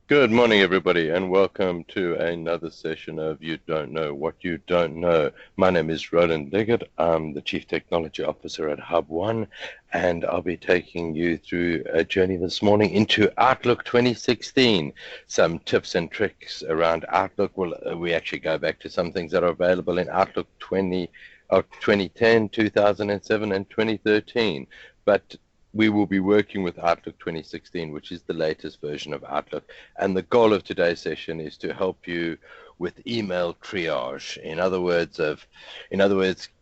Good morning, everybody, and welcome to another session of You Don't Know What You Don't Know. My name is Roland Leggett. I'm the Chief Technology Officer at HubOne, and I'll be taking you through a journey this morning into Outlook 2016. Some tips and tricks around Outlook. We actually go back to some things that are available in Outlook 2010, 2007, and 2013. But we will be working with Outlook 2016, which is the latest version of Outlook. And the goal of today's session is to help you with email triage. In other words,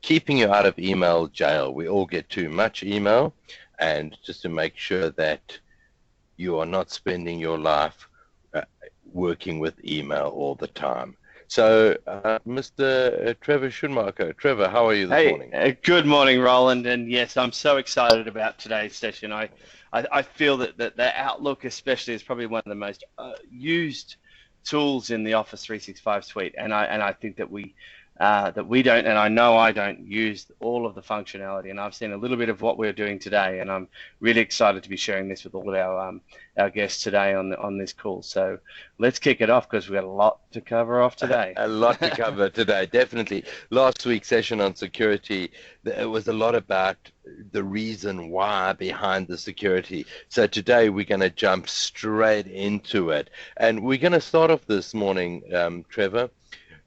keeping you out of email jail. We all get too much email, and just to make sure that you are not spending your life working with email all the time. So, Mr. Trevor Schumacher. Trevor, how are you this morning? Good morning, Roland. And yes, I'm so excited about today's session. I feel that the Outlook especially is probably one of the most used tools in the Office 365 suite. And I think that we don't, and I know I don't, use all of the functionality. And I've seen a little bit of what we're doing today, and I'm really excited to be sharing this with all of our guests today on this call. So let's kick it off, because we've got a lot to cover off today. A lot to cover today, definitely. Last week's session on security, it was a lot about the reason why behind the security. So today we're going to jump straight into it. And we're going to start off this morning, Trevor,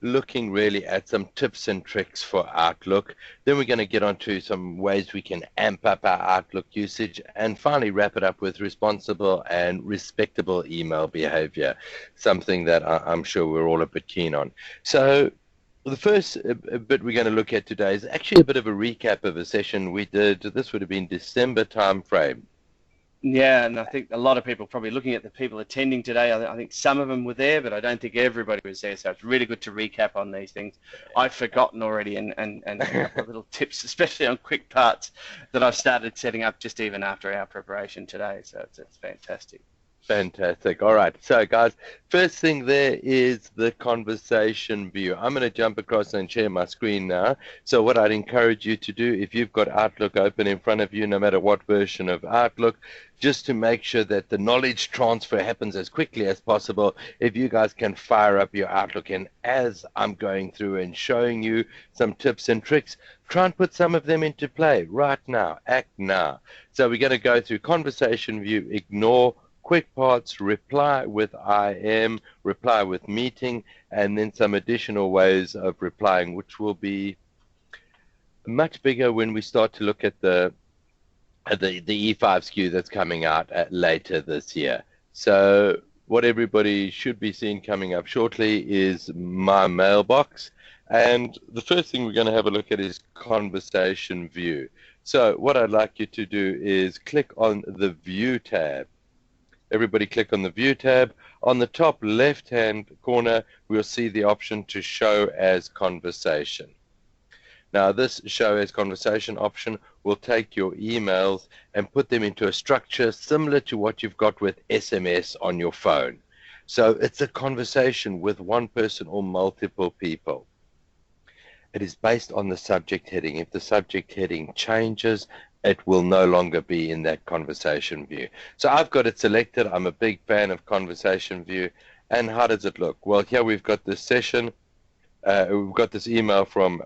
looking really at some tips and tricks for Outlook. Then we're going to get onto some ways we can amp up our Outlook usage, and finally wrap it up with responsible and respectable email behavior, something that I'm sure we're all a bit keen on. So the first bit we're going to look at today is actually a bit of a recap of a session we did. This would have been December time frame. Yeah, and I think a lot of people probably looking at the people attending today, I think some of them were there, but I don't think everybody was there. So it's really good to recap on these things. I've forgotten already, and a couple of little tips, especially on quick parts, that I've started setting up just even after our preparation today. So it's fantastic. Fantastic. All right. So, guys, first thing there is the conversation view. I'm going to jump across and share my screen now. So what I'd encourage you to do, if you've got Outlook open in front of you, no matter what version of Outlook, just to make sure that the knowledge transfer happens as quickly as possible, if you guys can fire up your Outlook, and as I'm going through and showing you some tips and tricks, try and put some of them into play right now. Act now. So we're going to go through conversation view, ignore quick parts, reply with IM, reply with meeting, and then some additional ways of replying, which will be much bigger when we start to look at the E5 SKU that's coming out later this year. So what everybody should be seeing coming up shortly is my mailbox. And the first thing we're going to have a look at is conversation view. So what I'd like you to do is click on the View tab. Everybody click on the View tab. On the top left-hand corner, we'll see the option to Show as Conversation. Now, this Show as Conversation option will take your emails and put them into a structure similar to what you've got with SMS on your phone. So it's a conversation with one person or multiple people. It is based on the subject heading. If the subject heading changes, it will no longer be in that conversation view. So I've got it selected. I'm a big fan of conversation view. And how does it look? Well, here we've got this session. We've got this email from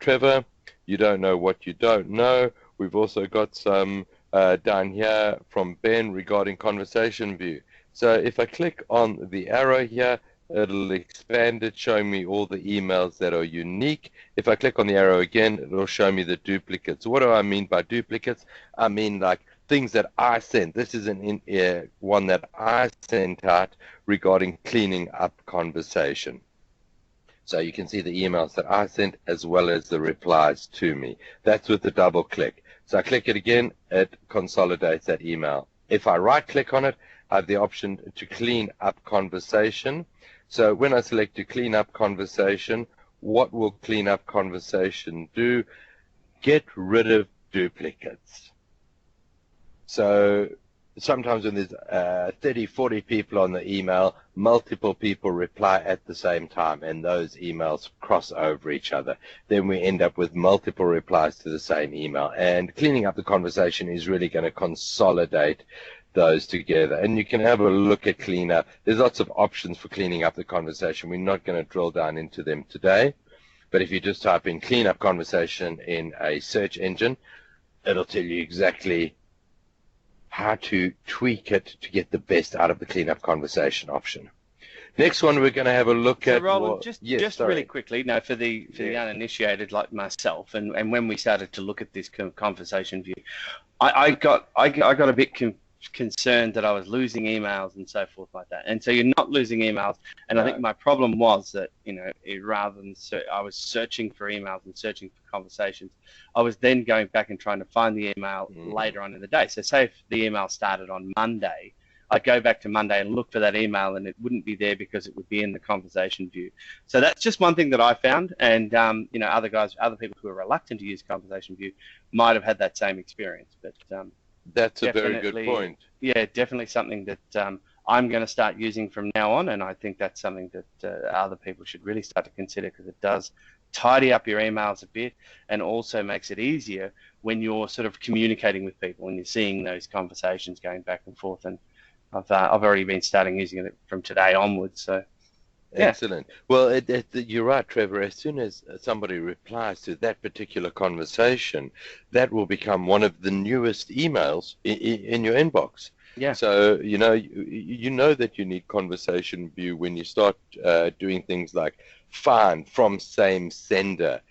Trevor. You don't know what you don't know. We've also got some down here from Ben regarding conversation view. So if I click on the arrow here, it'll expand it, showing me all the emails that are unique. If I click on the arrow again, it'll show me the duplicates. What do I mean by duplicates? I mean like things that I sent. This is one that I sent out regarding cleaning up conversation. So you can see the emails that I sent as well as the replies to me. That's with the double click. So I click it again, it consolidates that email. If I right click on it, I have the option to clean up conversation. So when I select to clean up conversation, what will clean up conversation do? Get rid of duplicates. So sometimes when there's 30, 40 people on the email, multiple people reply at the same time, and those emails cross over each other. Then we end up with multiple replies to the same email. And cleaning up the conversation is really going to consolidate those together. And you can have a look at cleanup. There's lots of options for cleaning up the conversation. We're not going to drill down into them today. But if you just type in cleanup conversation in a search engine, it'll tell you exactly how to tweak it to get the best out of the cleanup conversation option. Next one, we're going to have a look at. Roland, just really quickly, for the uninitiated like myself, and when we started to look at this conversation view, I got a bit concerned that I was losing emails and so forth like that. And so you're not losing emails. And I think my problem was that, rather than I was searching for emails and searching for conversations, I was then going back and trying to find the email later on in the day. So say if the email started on Monday, I'd go back to Monday and look for that email, and it wouldn't be there because it would be in the conversation view. So that's just one thing that I found, and other people who are reluctant to use conversation view might have had that same experience. But that's a very good point. Yeah, definitely something that I'm going to start using from now on, and I think that's something that other people should really start to consider, because it does tidy up your emails a bit and also makes it easier when you're sort of communicating with people, when you're seeing those conversations going back and forth. And I've already been starting using it from today onwards. So, yeah. Excellent. Well, you're right, Trevor. As soon as somebody replies to that particular conversation, that will become one of the newest emails in your inbox. Yeah. So you know that you need conversation view when you start doing things like find from same sender.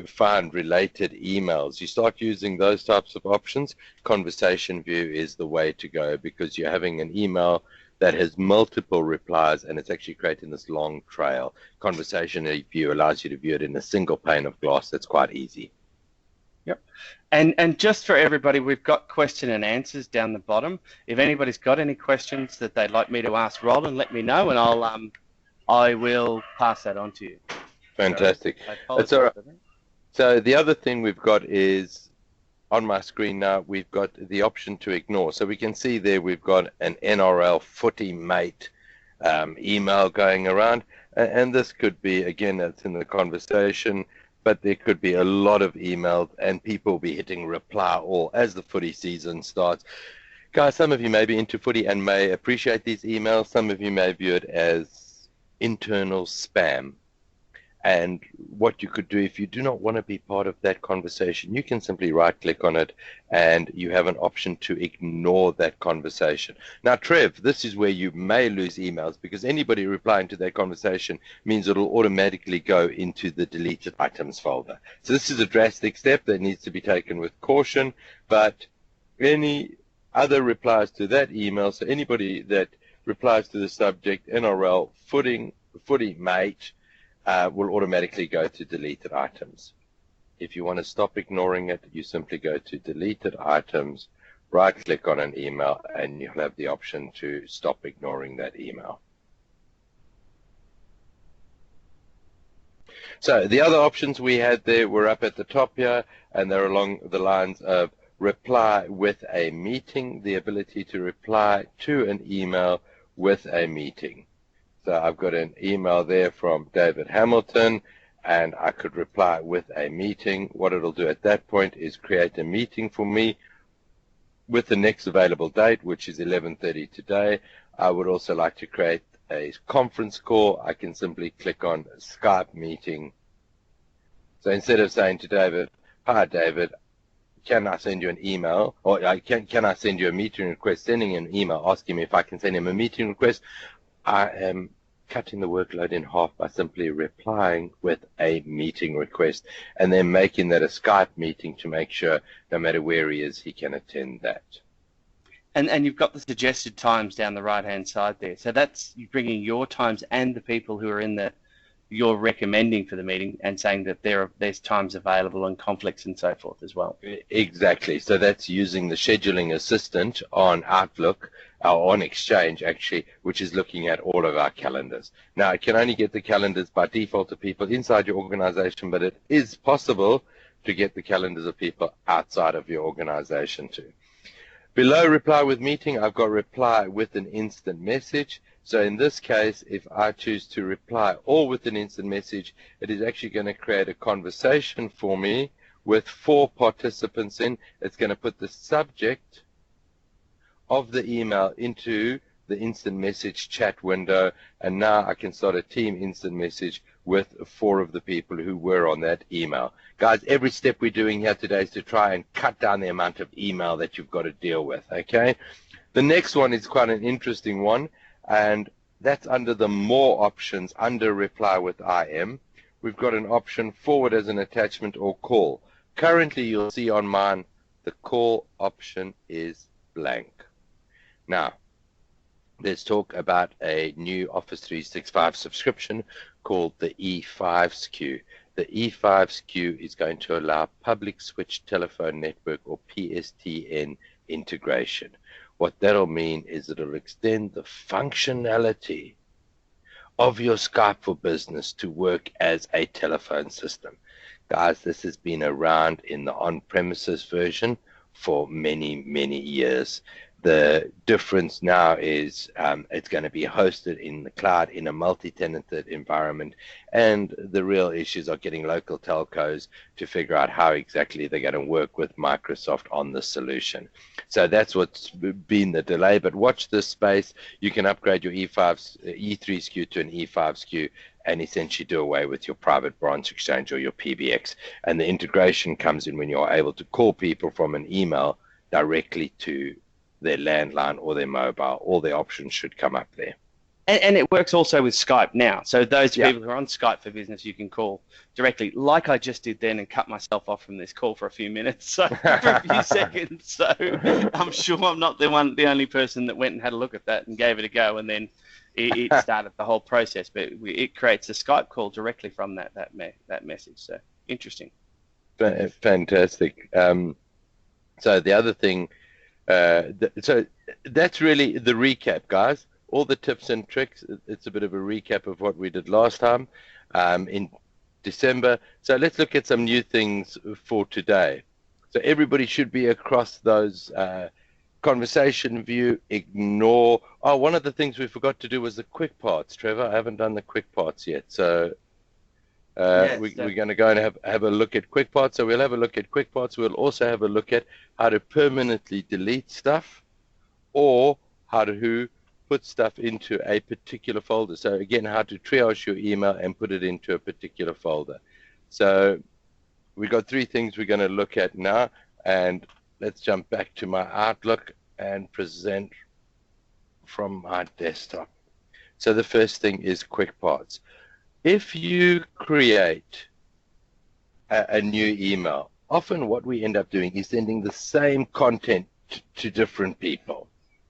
Find related emails. You start using those types of options, conversation view is the way to go, because you're having an email that has multiple replies and it's actually creating this long trail. Conversation view allows you to view it in a single pane of glass. That's quite easy. Yep. And just for everybody, we've got question and answers down the bottom. If anybody's got any questions that they'd like me to ask Roland, let me know, and I will pass that on to you. Fantastic. That's all right. So the other thing we've got is on my screen now, we've got the option to ignore. So we can see there we've got an NRL footy mate email going around. And this could be, again, that's in the conversation, but there could be a lot of emails and people will be hitting reply all as the footy season starts. Guys, some of you may be into footy and may appreciate these emails. Some of you may view it as internal spam. And what you could do, if you do not want to be part of that conversation, you can simply right-click on it and you have an option to ignore that conversation. Now, Trev, this is where you may lose emails, because anybody replying to that conversation means it'll automatically go into the deleted items folder. So this is a drastic step that needs to be taken with caution, but any other replies to that email, so anybody that replies to the subject NRL footy mate, will automatically go to deleted items. If you want to stop ignoring it, you simply go to deleted items, right-click on an email, and you'll have the option to stop ignoring that email. So the other options we had there were up at the top here, and they're along the lines of reply with a meeting, the ability to reply to an email with a meeting. So I've got an email there from David Hamilton, and I could reply with a meeting. What it'll do at that point is create a meeting for me with the next available date, which is 11:30 today. I would also like to create a conference call. I can simply click on Skype Meeting. So instead of saying to David, "Hi David, can I send you an email?" or can I send you a meeting request, sending an email asking me if I can send him a meeting request, I am cutting the workload in half by simply replying with a meeting request and then making that a Skype meeting to make sure no matter where he is, he can attend that. And you've got the suggested times down the right-hand side there. So that's you bringing your times and the people who are in the you're recommending for the meeting and saying that there's times available and conflicts and so forth as well. Exactly. So that's using the scheduling assistant on Outlook, or on Exchange actually, which is looking at all of our calendars. Now, it can only get the calendars by default to people inside your organization, but it is possible to get the calendars of people outside of your organization too. Below reply with meeting, I've got reply with an instant message. So in this case, if I choose to reply all with an instant message, it is actually going to create a conversation for me with 4 participants in. It's going to put the subject of the email into the instant message chat window, and now I can start a team instant message with 4 of the people who were on that email. Guys, every step we're doing here today is to try and cut down the amount of email that you've got to deal with, okay? The next one is quite an interesting one, and that's under the more options under reply with IM. We've got an option forward as an attachment or call. Currently, you'll see on mine, the call option is blank. Now, let's talk about a new Office 365 subscription called the E5 SKU. The E5 SKU is going to allow public switch telephone network or PSTN integration. What that'll mean is it'll extend the functionality of your Skype for Business to work as a telephone system. Guys, this has been around in the on-premises version for many, many years. The difference now is it's going to be hosted in the cloud in a multi-tenanted environment, and the real issues are getting local telcos to figure out how exactly they're going to work with Microsoft on the solution. So that's what's been the delay, but watch this space. You can upgrade your E3 SKU to an E5 SKU and essentially do away with your private branch exchange or your PBX. And the integration comes in when you're able to call people from an email directly to their landline or their mobile. All their options should come up there. And it works also with Skype now. So those people who are on Skype for Business, you can call directly, like I just did then, and cut myself off from this call for a few minutes, so for a few seconds. So I'm sure I'm not the only person that went and had a look at that and gave it a go, and then it started the whole process. But it creates a Skype call directly from that message. So interesting. Fantastic. So the other thing. So that's really the recap, guys. All the tips and tricks. It's a bit of a recap of what we did last time in December. So let's look at some new things for today. So everybody should be across those conversation view. Ignore. Oh, one of the things we forgot to do was the quick parts, Trevor. I haven't done the quick parts yet. So we're going to go and have a look at quick parts. So we'll have a look at quick parts. We'll also have a look at how to permanently delete stuff, or how to put stuff into a particular folder. So again, how to triage your email and put it into a particular folder. So we've got 3 things we're going to look at now, and let's jump back to my Outlook and present from my desktop. So the first thing is quick parts. If you create a new email, often what we end up doing is sending the same content to different people.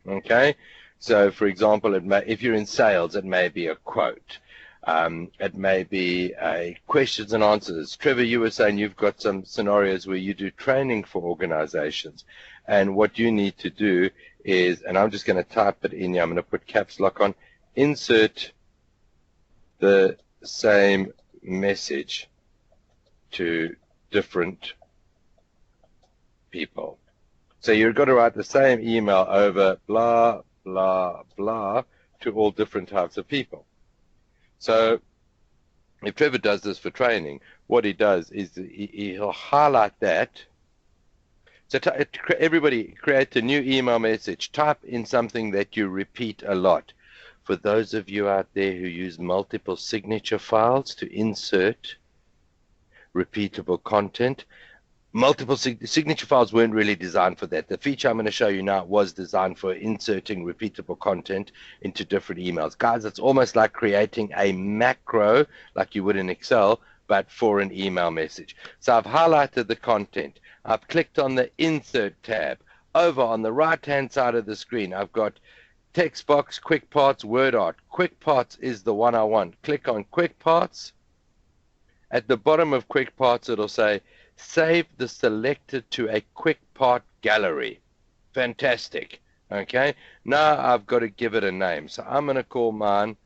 Okay? So, for example, if you're in sales, it may be a quote. It may be a questions and answers. Trevor, you were saying you've got some scenarios where you do training for organizations. And what you need to do is, and I'm just going to type it in here, I'm going to put caps lock on, insert the same message to different people. So you've got to write the same email over blah, blah, blah to all different types of people. So if Trevor does this for training, what he does is he'll highlight that. So everybody create a new email message. Type in something that you repeat a lot. For those of you out there who use multiple signature files to insert repeatable content, multiple signature files weren't really designed for that. The feature I'm going to show you now was designed for inserting repeatable content into different emails. Guys, it's almost like creating a macro like you would in Excel, but for an email message. So I've highlighted the content. I've clicked on the Insert tab. Over on the right-hand side of the screen, I've got text box, quick parts, word art. Quick parts is the one I want. Click on quick parts. At the bottom of quick parts, it'll say, save the selected to a quick part gallery. Fantastic. Okay. Now I've got to give it a name. So I'm going to call mine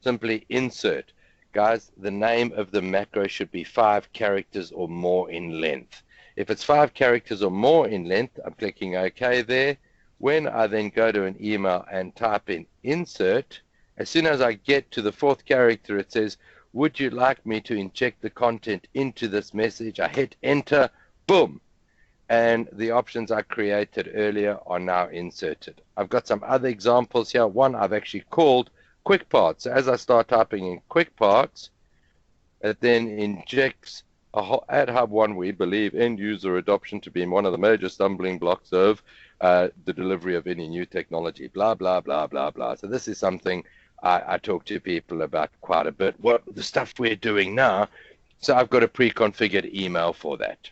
simply insert. Guys, the name of the macro should be 5 characters or more in length. If it's 5 characters or more in length, I'm clicking OK there. When I then go to an email and type in insert, as soon as I get to the 4th character, it says, would you like me to inject the content into this message? I hit enter, boom. and the options I created earlier are now inserted. I've got some other examples here. One I've actually called Quick Parts. So as I start typing in Quick Parts, it then injects at HubOne, we believe end user adoption to be one of the major stumbling blocks of the delivery of any new technology, blah, blah, blah, blah, blah. So this is something I talk to people about quite a bit. What the stuff we're doing now, so I've got a pre-configured email for that.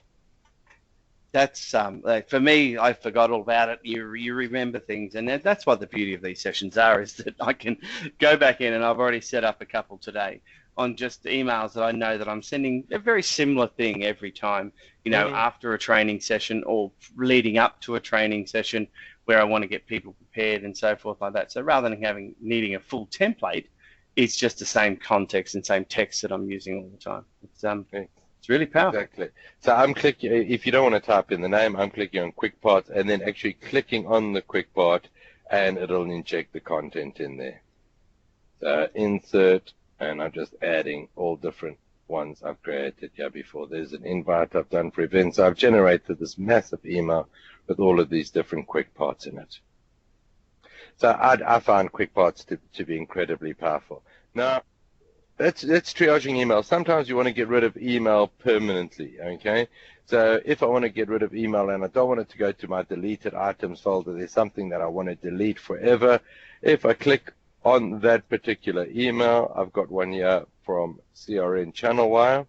That's like for me, I forgot all about it. You remember things, and that's what the beauty of these sessions are, is that I can go back in, and I've already set up a couple today on just emails that I know that I'm sending a very similar thing every time, you know, after a training session or leading up to a training session where I want to get people prepared and so forth like that. So rather than needing a full template, it's just the same context and same text that I'm using all the time. It's really powerful. Exactly. So I'm clicking, if you don't want to type in the name, I'm clicking on Quick Parts and then actually clicking on the Quick Part, and it'll inject the content in there. So insert, and I'm just adding all different ones I've created here before. There's an invite I've done for events. So I've generated this massive email with all of these different Quick Parts in it. So I find Quick Parts to be incredibly powerful. Now, that's triaging email. Sometimes you want to get rid of email permanently, okay? So if I want to get rid of email and I don't want it to go to my deleted items folder, there's something that I want to delete forever. If I click on that particular email, I've got one here from CRN ChannelWire.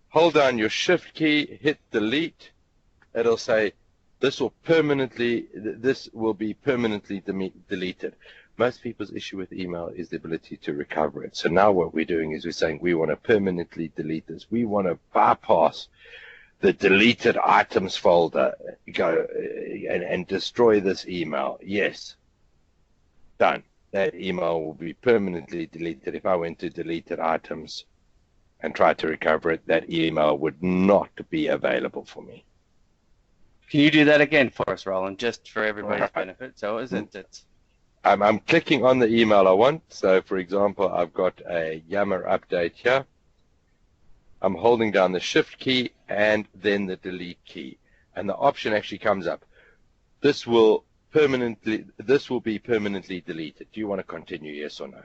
Hold down your shift key, hit delete. It'll say this will be permanently deleted. Most people's issue with email is the ability to recover it. So now what we're doing is we're saying we want to permanently delete this. We want to bypass the deleted items folder, go and destroy this email. Yes, done. That email will be permanently deleted. If I went to deleted items and tried to recover it, that email would not be available for me. Can you do that again for us, Roland, just for everybody's benefit? So isn't it? I'm clicking on the email I want. So, for example, I've got a Yammer update here. I'm holding down the shift key and then the delete key, and the option actually comes up. This will be permanently deleted. Do you want to continue, yes or no?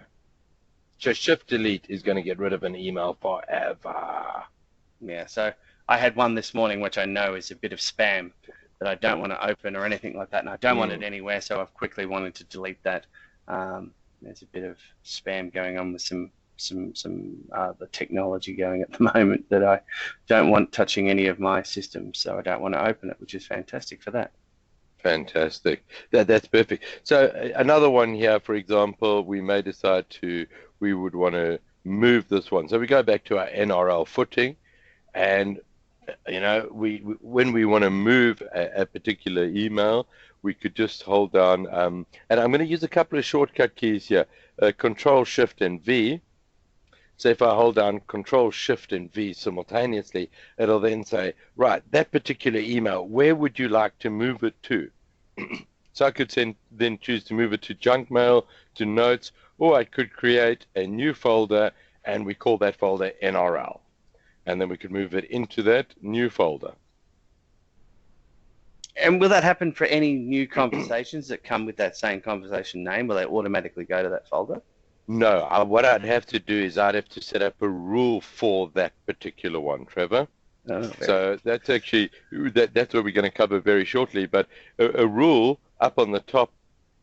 So shift delete is going to get rid of an email forever. Yeah, so I had one this morning which I know is a bit of spam that I don't want to open or anything like that, and I don't want it anywhere, so I've quickly wanted to delete that. There's a bit of spam going on with some the technology going at the moment that I don't want touching any of my systems, so I don't want to open it, which is fantastic for that. Fantastic. That's perfect. So another one here, for example, we may decide we would want to move this one. So we go back to our NRL footing, and you know, when we want to move a particular email, we could just hold down, and I'm going to use a couple of shortcut keys here, Control Shift and V. So if I hold down Control Shift and V simultaneously, it'll then say, right, that particular email, where would you like to move it to? So I could then choose to move it to junk mail, to notes, or I could create a new folder, and we call that folder NRL. And then we could move it into that new folder. And will that happen for any new conversations that come with that same conversation name? Will they automatically go to that folder? No, what I'd have to do is I'd have to set up a rule for that particular one, Trevor. So that's actually, that's what we're going to cover very shortly. But a rule up on the top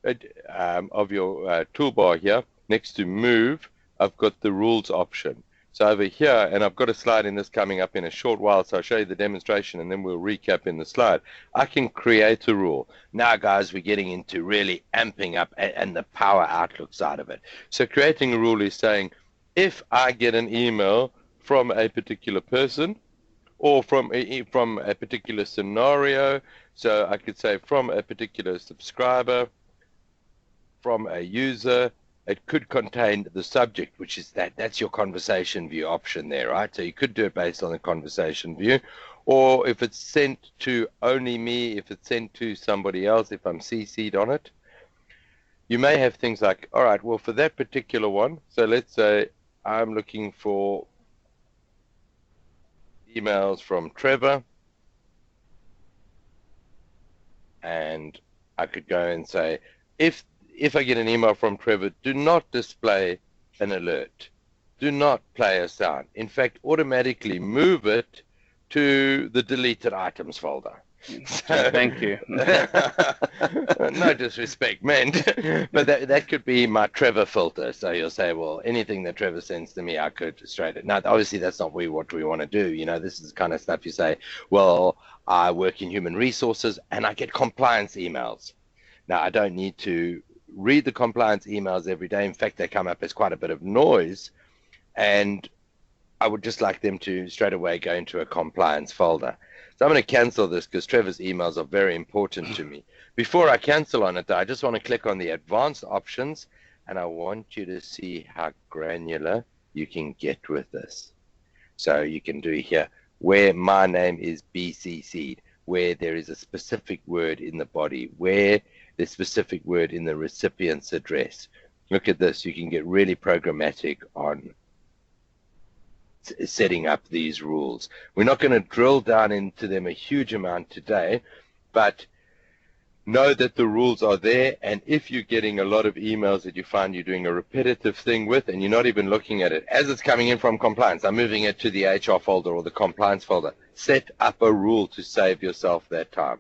of your toolbar here, next to move, I've got the rules option. So over here, and I've got a slide in this coming up in a short while, so I'll show you the demonstration and then we'll recap in the slide. I can create a rule. Now, guys, we're getting into really amping up and the power outlook side of it. So creating a rule is saying, if I get an email from a particular person or from a particular scenario, so I could say from a particular subscriber, from a user, it could contain the subject, which is that's your conversation view option there, right? So you could do it based on the conversation view, or if it's sent to only me, if it's sent to somebody else, if I'm CC'd on it. You may have things like, all right, well, for that particular one, so let's say I'm looking for emails from Trevor, and I could go and say, if I get an email from Trevor, do not display an alert. Do not play a sound. In fact, automatically move it to the deleted items folder. So, thank you. No disrespect meant, but that could be my Trevor filter. So you'll say, well, anything that Trevor sends to me, I could straight it. Now, obviously, that's not what we want to do. This is the kind of stuff you say, well, I work in human resources and I get compliance emails. Now, I don't need to read the compliance emails every day. In fact, they come up as quite a bit of noise, and I would just like them to straight away go into a compliance folder. So I'm going to cancel this because Trevor's emails are very important to me. Before I cancel on it, though, I just want to click on the advanced options, and I want you to see how granular you can get with this. So you can do here where my name is BCC'd, where there is a specific word in the body, where the specific word in the recipient's address. Look at this. You can get really programmatic on setting up these rules. We're not going to drill down into them a huge amount today, but know that the rules are there, and if you're getting a lot of emails that you find you're doing a repetitive thing with and you're not even looking at it as it's coming in from compliance, I'm moving it to the HR folder or the compliance folder. Set up a rule to save yourself that time.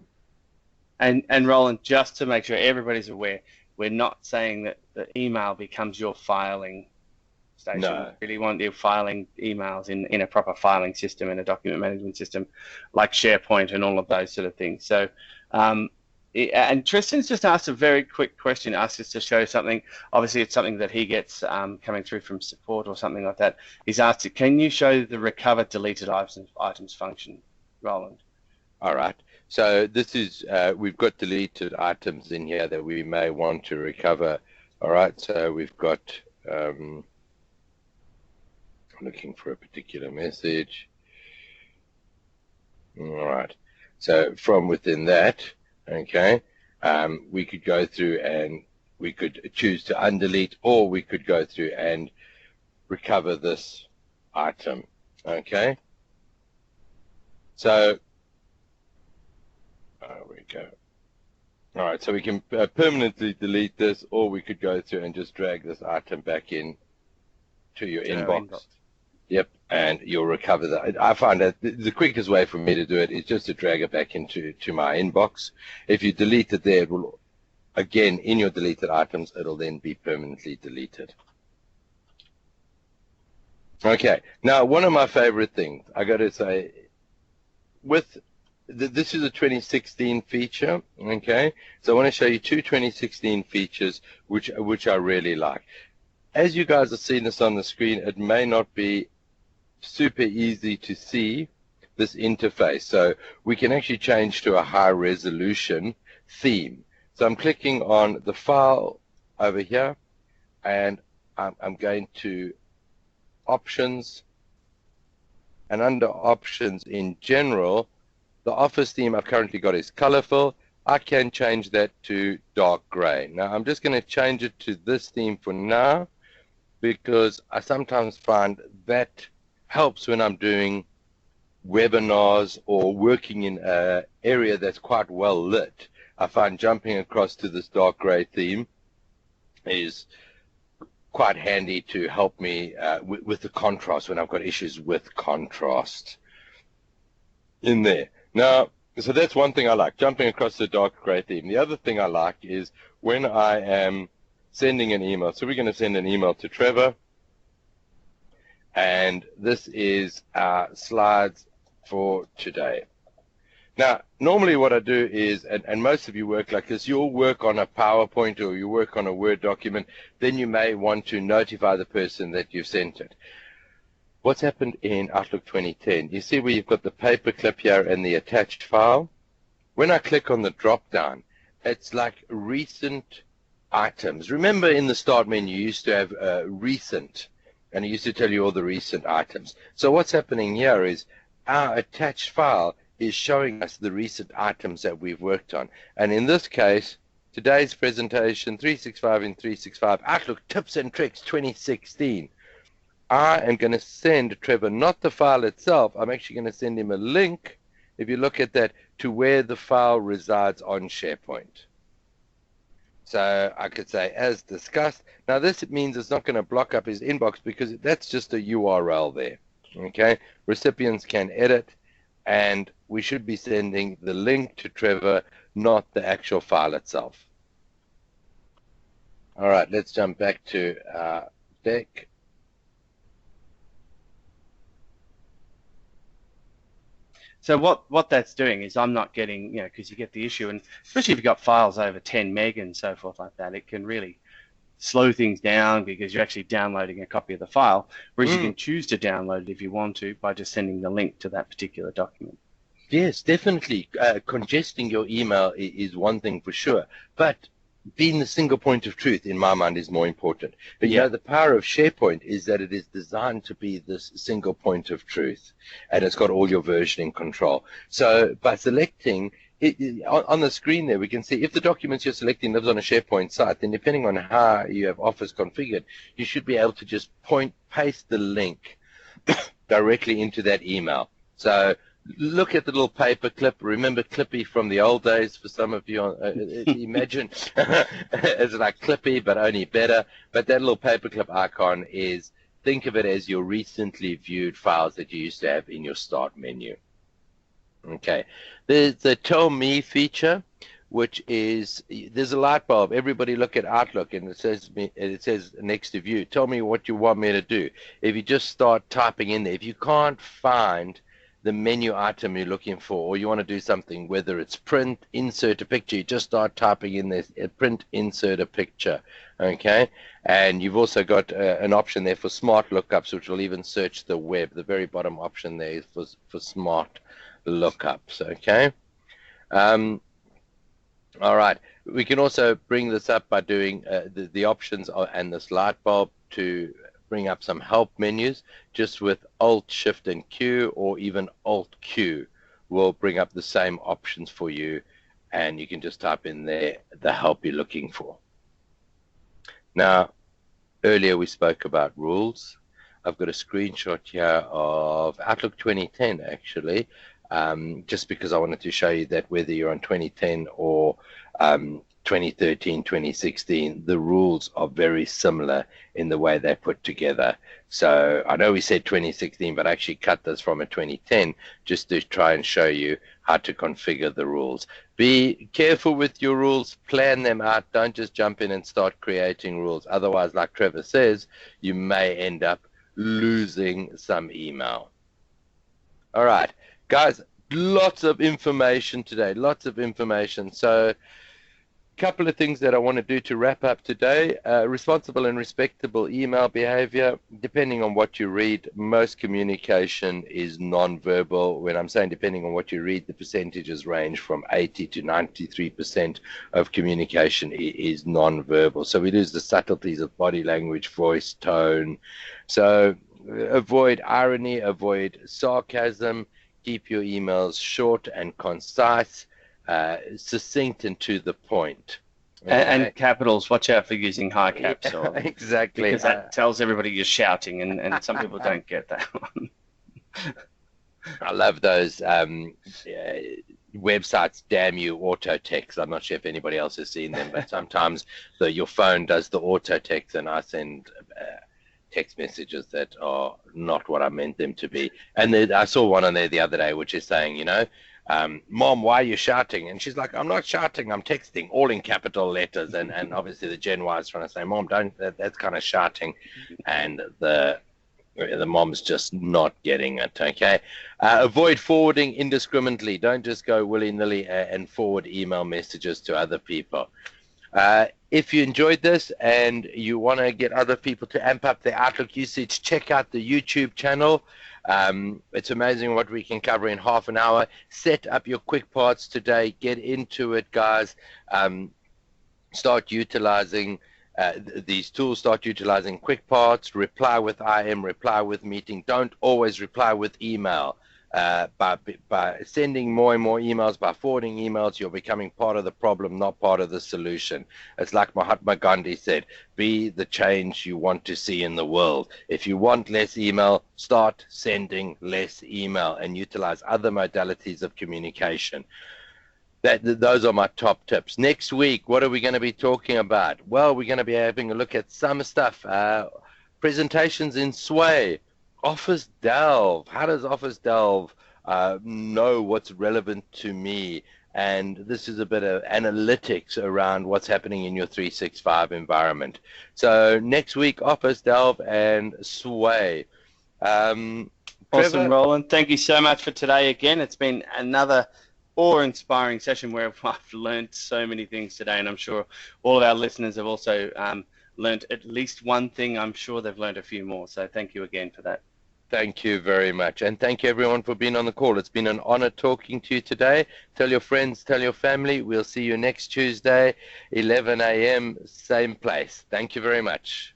And Roland, just to make sure everybody's aware, we're not saying that the email becomes your filing station. No. We really want you filing emails in a proper filing system, in a document management system like SharePoint and all of those sort of things. So, and Tristan's just asked a very quick question, asked us to show something. Obviously, it's something that he gets coming through from support or something like that. He's asked, can you show the recover deleted items function, Roland? All right. So this is, we've got deleted items in here that we may want to recover. All right. So we've got, looking for a particular message. All right. So from within that, okay, we could go through and we could choose to undelete, or we could go through and recover this item. Okay. So, there we go. All right. So we can permanently delete this, or we could go through and just drag this item back in to your inbox. Yep, and you'll recover that. I find that the quickest way for me to do it is just to drag it back into my inbox. If you delete it there, it will, again, in your deleted items, it'll then be permanently deleted. Okay, now one of my favorite things, I got to say, this is a 2016 feature, okay? So I want to show you two 2016 features which I really like. As you guys are seeing this on the screen, it may not be super easy to see this interface. So we can actually change to a high resolution theme. So I'm clicking on the file over here, and I'm going to options, and under options in general, the office theme I've currently got is colorful. I can change that to dark gray. Now I'm just going to change it to this theme for now, because I sometimes find that helps when I'm doing webinars or working in an area that's quite well lit. I find jumping across to this dark gray theme is quite handy to help me with the contrast when I've got issues with contrast in there. Now, so that's one thing I like, jumping across the dark gray theme. The other thing I like is when I am sending an email. So we're going to send an email to Trevor, and this is our slides for today. Now, normally what I do is, and most of you work like this, you'll work on a PowerPoint or you work on a Word document, then you may want to notify the person that you've sent it. What's happened in Outlook 2010, you see where you've got the paper clip here and the attached file? When I click on the drop-down, it's like recent items. Remember in the start menu, you used to have recent, and it used to tell you all the recent items. So what's happening here is our attached file is showing us the recent items that we've worked on. And in this case, today's presentation, 365 in 365, Outlook Tips and Tricks 2016. I am going to send Trevor not the file itself. I'm actually going to send him a link, if you look at that, to where the file resides on SharePoint. So I could say, as discussed. Now this means it's not going to block up his inbox because that's just a URL there. Okay, recipients can edit, and we should be sending the link to Trevor, not the actual file itself. All right, let's jump back to our deck. So what that's doing is I'm not getting, because you get the issue, and especially if you've got files over 10 meg and so forth like that, it can really slow things down because you're actually downloading a copy of the file, whereas you can choose to download it if you want to by just sending the link to that particular document. Yes, definitely. Congesting your email is one thing for sure, but being the single point of truth, in my mind, is more important. But you know, the power of SharePoint is that it is designed to be this single point of truth, and it's got all your versioning control. So by selecting on the screen there, we can see if the documents you're selecting lives on a SharePoint site, then depending on how you have Office configured, you should be able to just paste the link directly into that email. So look at the little paper clip. Remember Clippy from the old days for some of you. Imagine it's like Clippy, but only better. But that little paperclip icon think of it as your recently viewed files that you used to have in your start menu. Okay, there's the Tell Me feature, which is, there's a light bulb. Everybody look at Outlook, and it says next to view, tell me what you want me to do. If you just start typing in there, if you can't find the menu item you're looking for, or you want to do something, whether it's print, insert a picture, you just start typing in there, print, insert a picture, okay? And you've also got an option there for smart lookups, which will even search the web. The very bottom option there is for smart lookups, okay? All right, we can also bring this up by doing the options and this light bulb to bring up some help menus. Just with Alt, Shift, and Q, or even Alt Q will bring up the same options for you, and you can just type in there the help you're looking for. Now, earlier we spoke about rules. I've got a screenshot here of Outlook 2010, actually, just because I wanted to show you that whether you're on 2010 or 2013, 2016, the rules are very similar in the way they're put together. So I know we said 2016, but I actually cut this from a 2010 just to try and show you how to configure the rules. Be careful with your rules, plan them out. Don't just jump in and start creating rules. Otherwise, like Trevor says, you may end up losing some email. All right, guys, lots of information today, lots of information. So couple of things that I want to do to wrap up today. Responsible and respectable email behavior. Depending on what you read, most communication is non-verbal. When I'm saying depending on what you read, the percentages range from 80 to 93% of communication is non-verbal. So we lose the subtleties of body language, voice, tone. So avoid irony, avoid sarcasm, keep your emails short and concise. Succinct and to the point. Okay. And capitals, watch out for using high caps. Or, exactly. Because that tells everybody you're shouting, and some people don't get that one. I love those websites, damn you, auto text. I'm not sure if anybody else has seen them, but sometimes your phone does the auto text, and I send text messages that are not what I meant them to be. And I saw one on there the other day, which is saying, Mom, why are you shouting? And she's like, I'm not shouting, I'm texting, all in capital letters. And obviously the Gen Y is trying to say, Mom, that's kind of shouting. And the mom's just not getting it, okay? Avoid forwarding indiscriminately. Don't just go willy-nilly and forward email messages to other people. If you enjoyed this and you want to get other people to amp up their Outlook usage, check out the YouTube channel. It's amazing what we can cover in half an hour. Set up your quick parts today. Get into it, guys. Start utilizing these tools. Start utilizing quick parts. Reply with IM. Reply with meeting. Don't always reply with email. By sending more and more emails, by forwarding emails, you're becoming part of the problem, not part of the solution. It's like Mahatma Gandhi said, be the change you want to see in the world. If you want less email, start sending less email and utilize other modalities of communication. Those are my top tips. Next week, what are we going to be talking about? Well, we're going to be having a look at some stuff. Presentations in Sway. Office Delve. How does Office Delve know what's relevant to me? And this is a bit of analytics around what's happening in your 365 environment. So next week, Office Delve and Sway. Awesome, Trevor? Roland. Thank you so much for today again. It's been another awe-inspiring session where I've learned so many things today, and I'm sure all of our listeners have also learned at least one thing. I'm sure they've learned a few more. So thank you again for that. Thank you very much. And thank you, everyone, for being on the call. It's been an honor talking to you today. Tell your friends, tell your family. We'll see you next Tuesday, 11 a.m., same place. Thank you very much.